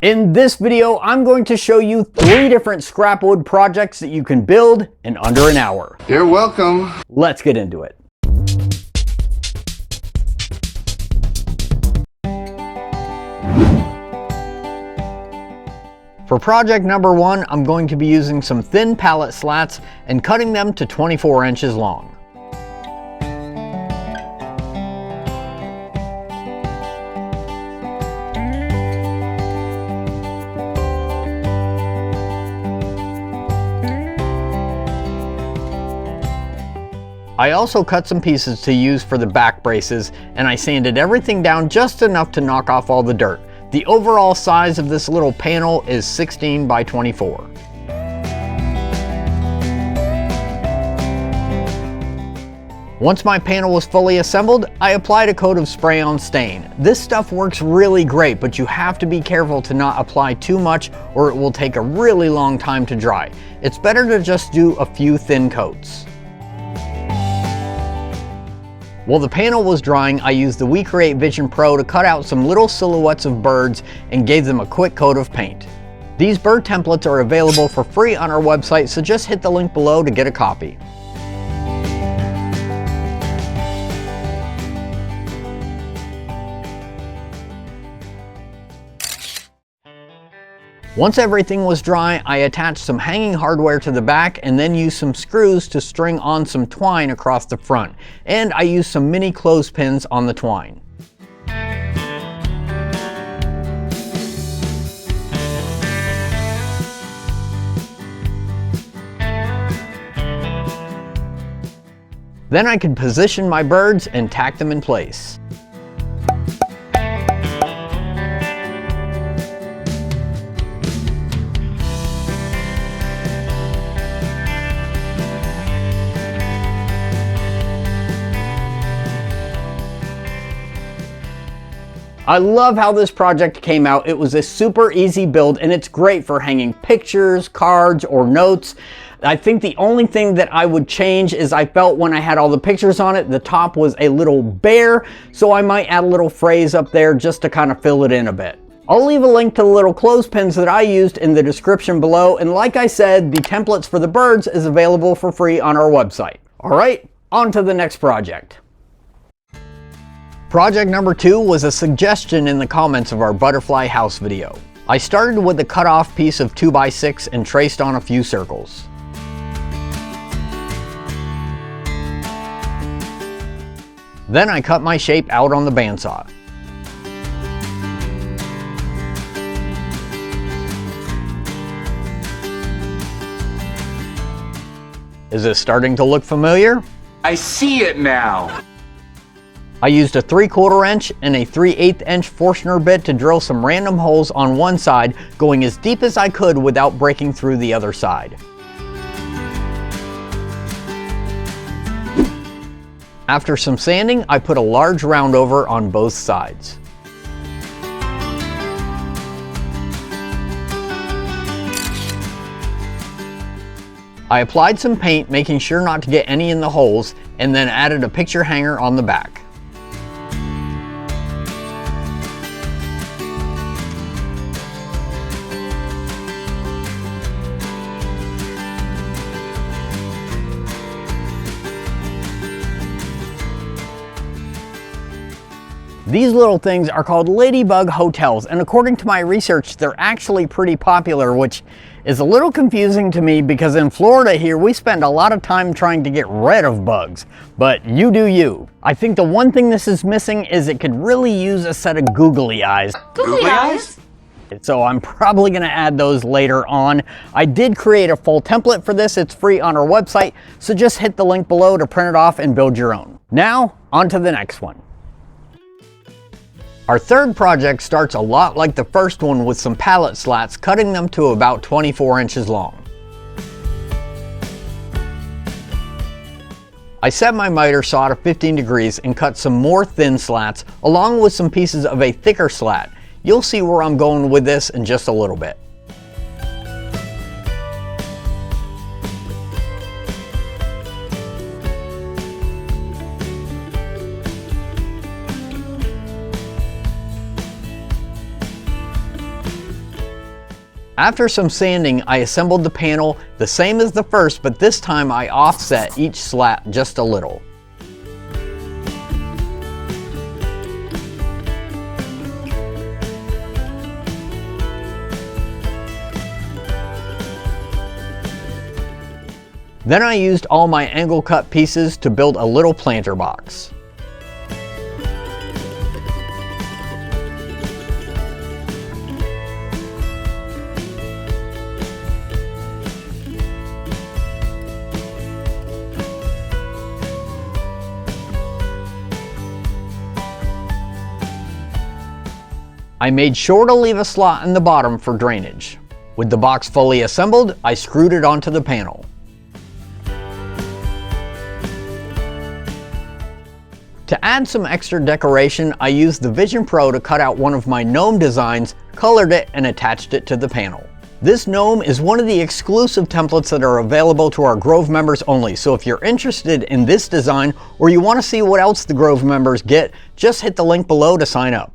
In this video, I'm going to show you 3 different scrap wood projects that you can build in under an hour. You're welcome. Let's get into it. For project number 1, I'm going to be using some thin pallet slats and cutting them to 24 inches long. I also cut some pieces to use for the back braces, and I sanded everything down just enough to knock off all the dirt. The overall size of this little panel is 16 by 24. Once my panel was fully assembled, I applied a coat of spray-on stain. This stuff works really great, but you have to be careful to not apply too much or it will take a really long time to dry. It's better to just do a few thin coats. While the panel was drying, I used the WeCreate Vision Pro to cut out some little silhouettes of birds and gave them a quick coat of paint. These bird templates are available for free on our website, so just hit the link below to get a copy. Once everything was dry, I attached some hanging hardware to the back and then used some screws to string on some twine across the front. And I used some mini clothespins on the twine. Then I could position my birds and tack them in place. I love how this project came out. It was a super easy build and it's great for hanging pictures, cards, or notes. I think the only thing that I would change is I felt when I had all the pictures on it, the top was a little bare, so I might add a little phrase up there just to kind of fill it in a bit. I'll leave a link to the little clothespins that I used in the description below, and like I said, the templates for the birds is available for free on our website. All right, on to the next project. Project number 2 was a suggestion in the comments of our butterfly house video. I started with a cut off piece of 2x6 and traced on a few circles. Then I cut my shape out on the bandsaw. Is this starting to look familiar? I see it now. I used a 3/4 inch and a 3/8 inch Forstner bit to drill some random holes on one side, going as deep as I could without breaking through the other side. After some sanding, I put a large round over on both sides. I applied some paint, making sure not to get any in the holes, and then added a picture hanger on the back. These little things are called ladybug hotels, and according to my research, they're actually pretty popular, which is a little confusing to me because in Florida here, we spend a lot of time trying to get rid of bugs, but you do you. I think the one thing this is missing is it could really use a set of googly eyes. Googly eyes? So I'm probably gonna add those later on. I did create a full template for this. It's free on our website, so just hit the link below to print it off and build your own. Now, on to the next one. Our third project starts a lot like the first one with some pallet slats, cutting them to about 24 inches long. I set my miter saw to 15 degrees and cut some more thin slats along with some pieces of a thicker slat. You'll see where I'm going with this in just a little bit. After some sanding, I assembled the panel the same as the first, but this time I offset each slat just a little. Then I used all my angle cut pieces to build a little planter box. I made sure to leave a slot in the bottom for drainage. With the box fully assembled, I screwed it onto the panel. To add some extra decoration, I used the Vision Pro to cut out one of my gnome designs, colored it, and attached it to the panel. This gnome is one of the exclusive templates that are available to our Grove members only, so if you're interested in this design or you want to see what else the Grove members get, just hit the link below to sign up.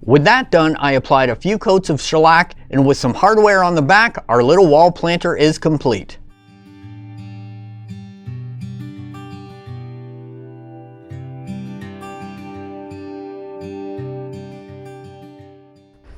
With that done, I applied a few coats of shellac, and with some hardware on the back, our little wall planter is complete.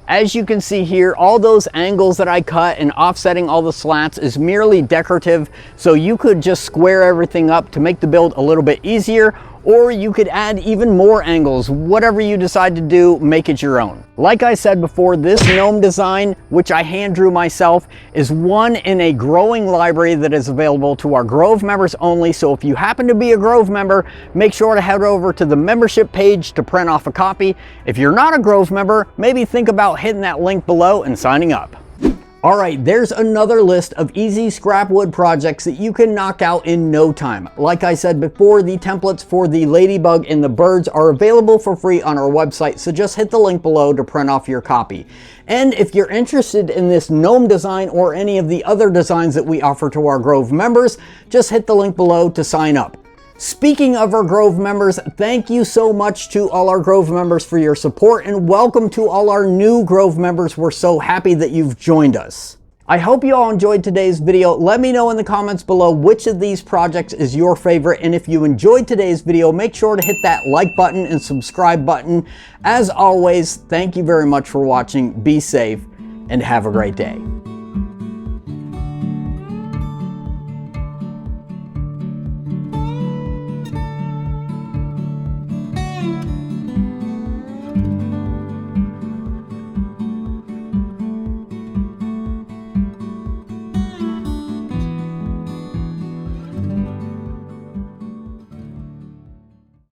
As you can see here, all those angles that I cut and offsetting all the slats is merely decorative, so you could just square everything up to make the build a little bit easier, or you could add even more angles. Whatever you decide to do, make it your own. Like I said before, this gnome design, which I hand drew myself, is one in a growing library that is available to our Grove members only. So if you happen to be a Grove member, make sure to head over to the membership page to print off a copy. If you're not a Grove member, maybe think about hitting that link below and signing up. All right, there's another list of easy scrap wood projects that you can knock out in no time. Like I said before, the templates for the ladybug and the birds are available for free on our website, so just hit the link below to print off your copy. And if you're interested in this gnome design or any of the other designs that we offer to our Grove members, just hit the link below to sign up. Speaking of our Grove members, thank you so much to all our Grove members for your support, and welcome to all our new Grove members. We're so happy that you've joined us. I hope you all enjoyed today's video. Let me know in the comments below which of these projects is your favorite, and if you enjoyed today's video, make sure to hit that like button and subscribe button. As always, thank you very much for watching. Be safe and have a great day.